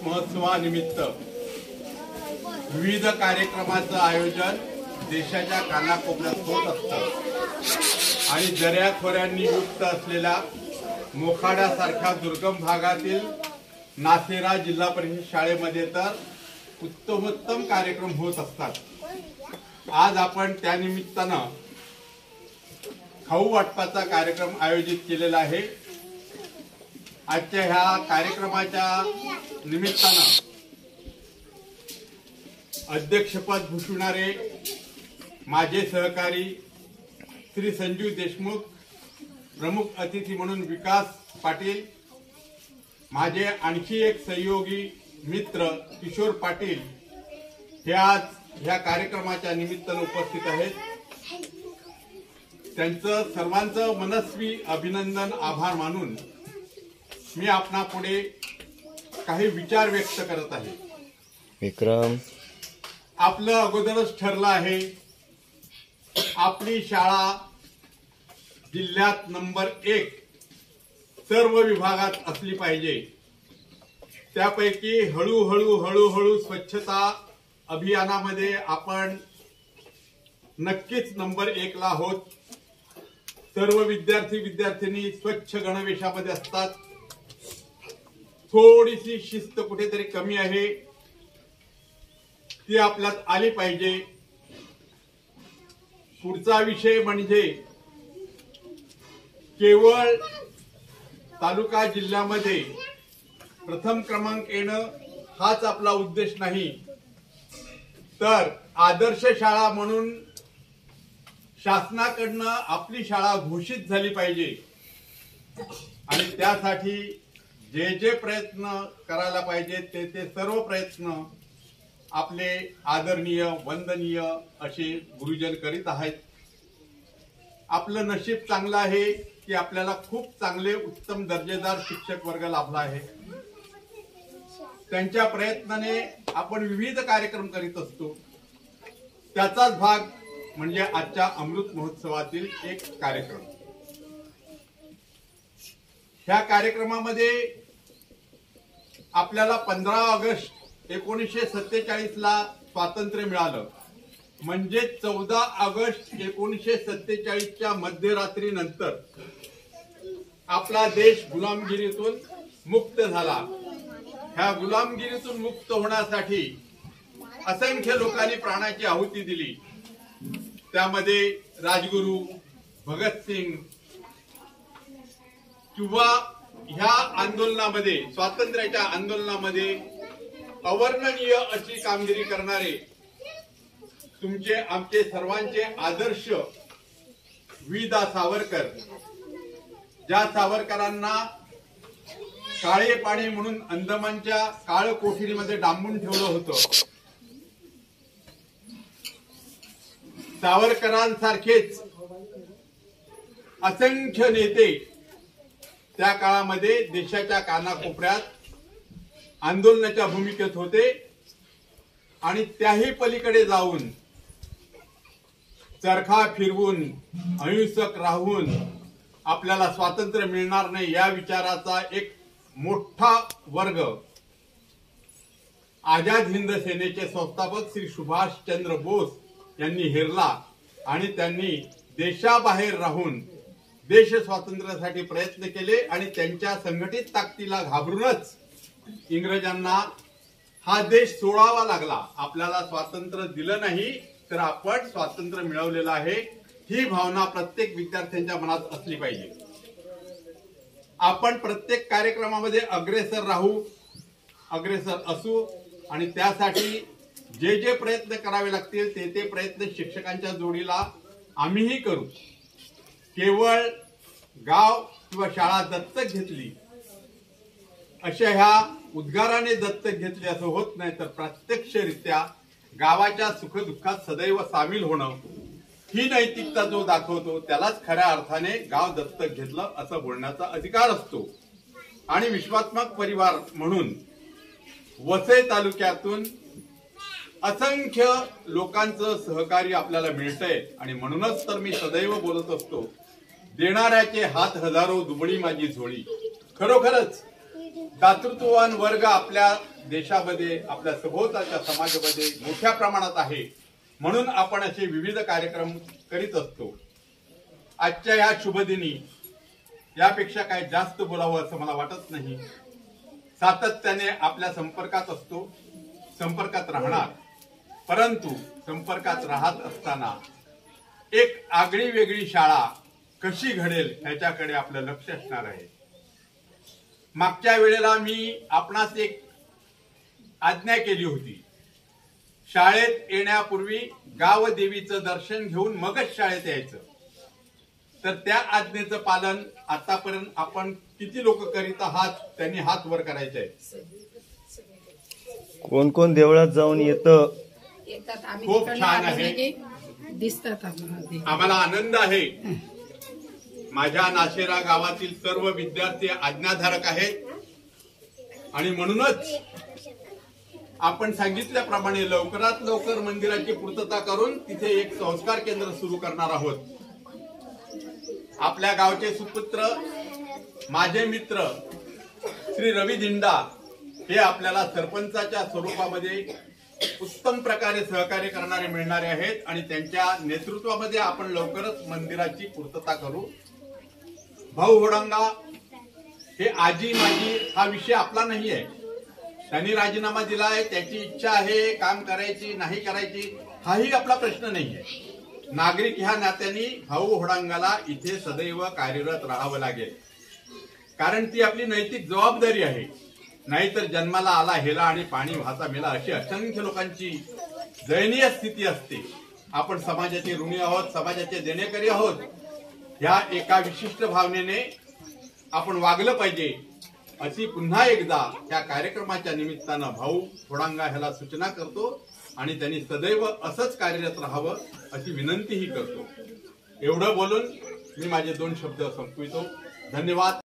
महोत्सवानिमित्त विविध कार्यक्रमाचं आयोजन देशाच्या कानाकोपऱ्यात होत असतं आणि दऱ्याखोऱ्यांनी युक्त असलेल्या मोखाड्यासारख्या दुर्गम भागातील नासेरा जिल्हा परिषद शाळेमध्ये तर उत्तमोत्तम कार्यक्रम होत असतात। आज आपण त्या निमित्तानं खाऊ वाटपाचा कार्यक्रम आयोजित केलेला आहे। आजच्या ह्या कार्यक्रमाच्या निमित्तानं अध्यक्षपद भूषवणारे माझे सहकारी श्री संजीव देशमुख, प्रमुख अतिथी म्हणून विकास पाटील, माझे आणखी एक सहयोगी मित्र किशोर पाटील हे आज ह्या कार्यक्रमाच्या निमित्तानं उपस्थित आहेत। त्यांचं सर्वांचं मनस्वी अभिनंदन आभार मानून मी आपणापुढे काही विचार व्यक्त करत आहे। विक्रम, आपलं अगोदरच ठरलं आहे आपली शाळा जिल्ह्यात नंबर 1 सर्व विभागात असली पाहिजे। त्यापैकी हळूहळू स्वच्छता अभियानामध्ये आपण नक्कीच नंबर 1 ला आहोत। सर्व विद्यार्थी स्वच्छ गणवेशामध्ये असतात। थोडीशी शिस्त कुठेतरी कमी आहे, ती आपल्यात आली पाहिजे। पुढचा विषय म्हणजे केवळ तालुका जिल्ह्यामध्ये प्रथम क्रमांक येणं हाच आपला उद्देश नाही, तर आदर्श शाळा म्हणून शासनाकडनं आपली शाळा घोषित झाली पाहिजे आणि त्यासाठी जे जे प्रयत्न करायला पाहिजे ते सर्व प्रयत्न आपले आदरणीय वंदनीय असे गुरुजन करीत आहेत। आपलं नशीब चांगलं आहे की आपल्याला खूप चांगले उत्तम दर्जेदार शिक्षक वर्ग लाभला आहे। त्यांच्या प्रयत्नाने आपण विविध कार्यक्रम करीत असतो। त्याचाच भाग म्हणजे आजच्या अमृत महोत्सवातील एक कार्यक्रम। ह्या कार्यक्रमामध्ये आपल्याला 15 ऑगस्ट 1947 ला स्वातंत्र्य मिळालं, म्हणजे 14 ऑगस्ट 1947 च्या मध्यरात्रीनंतर आपला देश गुलामगिरीतून मुक्त झाला। ह्या गुलामगिरीतून मुक्त होण्यासाठी असंख्य लोकांनी प्राणाची आहुती दिली। त्यामध्ये राजगुरू भगतसिंग किंवा ह्या आंदोलनामध्ये स्वातंत्र्याच्या आंदोलनामध्ये अवर्णनीय अशी कामगिरी करणारे तुमचे आमचे सर्वांचे आदर्श वि.दा. सावरकर, ज्या सावरकरांना काळे पाणी म्हणून अंदमानच्या काळ कोठडीमध्ये डांबून ठेवलं होतं, सावरकरांसारखेच असंख्य नेते त्या काळामध्ये देशाच्या कानाकोपऱ्यात आंदोलनाच्या भूमिकेत होते आणि त्याही पलीकडे जाऊन चरखा फिरवून अहिंसक राहून आपल्याला स्वातंत्र्य मिळणार नाही या विचाराचा एक मोठा वर्ग आझाद हिंद सेनेचे संस्थापक श्री सुभाषचंद्र बोस यांनी हेरला आणि त्यांनी देशाबाहेर राहून देश स्वातंत्र्यासाठी प्रयत्न केले आणि त्यांच्या संघटित ताकदीला घाबरूनच इंग्रजांना हा देश सोडावा लागला। आपल्याला स्वातंत्र्य दिलं नाही तर आपण स्वातंत्र्य मिळवलेलं आहे, ही भावना प्रत्येक विद्यार्थ्यांच्या मनात असली पाहिजे। आपण प्रत्येक कार्यक्रमामध्ये अग्रेसर राहू, अग्रेसर असू आणि त्यासाठी जे जे प्रयत्न करावे लागतील ते प्रयत्न शिक्षकांच्या जोडीला आम्हीही करू। केवळ गाव किंवा शाळा दत्तक घेतली अशा ह्या उद्गाराने दत्तक घेतली असं होत नाही, तर प्रत्यक्षरित्या गावाच्या सुखदुःखात सदैव सामील होणं ही नैतिकता जो दाखवतो त्यालाच खऱ्या अर्थाने गाव दत्तक घेतलं असं बोलण्याचा अधिकार असतो। आणि विश्वात्मक परिवार म्हणून वसई तालुक्यातून असंख्य लोकांचं सहकार्य आपल्याला मिळतंय आणि म्हणूनच तर मी सदैव बोलत असतो, देणाऱ्याचे हात हजारो दुबळी माझी झोळी। खरोखरच दातृत्ववान वर्ग आपल्या देशामध्ये आपल्या सभोवतालच्या समाजामध्ये मोठ्या प्रमाणात आहे, म्हणून आपण असे विविध कार्यक्रम करीत असतो. आजच्या या शुभदिनी यापेक्षा काय जास्त बोलावं असं मला वाटत नाही. सातत्याने आपल्या संपर्कात असतो, संपर्कात राहणार, परंतु संपर्कात राहत असताना एक आगळी वेगळी शाळा कशी घडेल ह्याच्याकडे आपलं लक्ष असणार आहे. मागच्या वेळेला मी आपणास एक आज्ञा केली होती, शाळेत येण्यापूर्वी गावदेवीचं दर्शन घेऊन मगच शाळेत यायचं. तर त्या आज्ञेचं पालन आतापर्यंत आपण किती लोक करीत आहात त्यांनी हात वर करायचे आहेत. कोण कोण देवळात जाऊन येतं? खूप छान आहे, दिसतात आम्हाला आनंद आहे. माझ्या नाशेरा गावातील सर्व विद्यार्थी आज्ञाधारक आहेत आणि म्हणूनच आपण सांगितल्याप्रमाणे लवकरात लवकर मंदिराची पूर्तता करून तिथे एक संस्कार केंद्र सुरू करणार आहोत. आपल्या गावचे सुपुत्र माझे मित्र श्री रवी दिंडा हे आपल्याला सरपंचाच्या स्वरूपामध्ये उत्तम प्रकारे सहकार्य करणारे मिळणारे आहेत आणि त्यांच्या नेतृत्वामध्ये आपण लवकरच मंदिराची पूर्तता करू. भाऊ होडंगा हे आजी माझी हा विषय आपला नाही आहे. त्यांनी राजीनामा दिला आहे, त्याची इच्छा आहे काम करायची नाही करायची हाही आपला प्रश्न नाही आहे. नागरिक ह्या नात्याने भाऊ होडांगाला इथे सदैव कार्यरत राहावं लागेल, कारण ती आपली नैतिक जबाबदारी आहे. नाहीतर जन्माला आला हेला आणि पाणी वाहता मेला अशी असंख्य लोकांची दयनीय स्थिती असते. आपण समाजाचे ऋणी आहोत, समाजाचे देणेकरी आहोत, ह्या एका विशिष्ट भावनेने आपण वागलं पाहिजे अशी पुन्हा एकदा त्या कार्यक्रमाच्या निमित्तानं भाऊ होडांगा ह्याला सूचना करतो आणि त्यांनी सदैव असंच कार्यरत राहावं अशी विनंतीही करतो. एवढं बोलून मी माझे 2 शब्द संपवितो. धन्यवाद.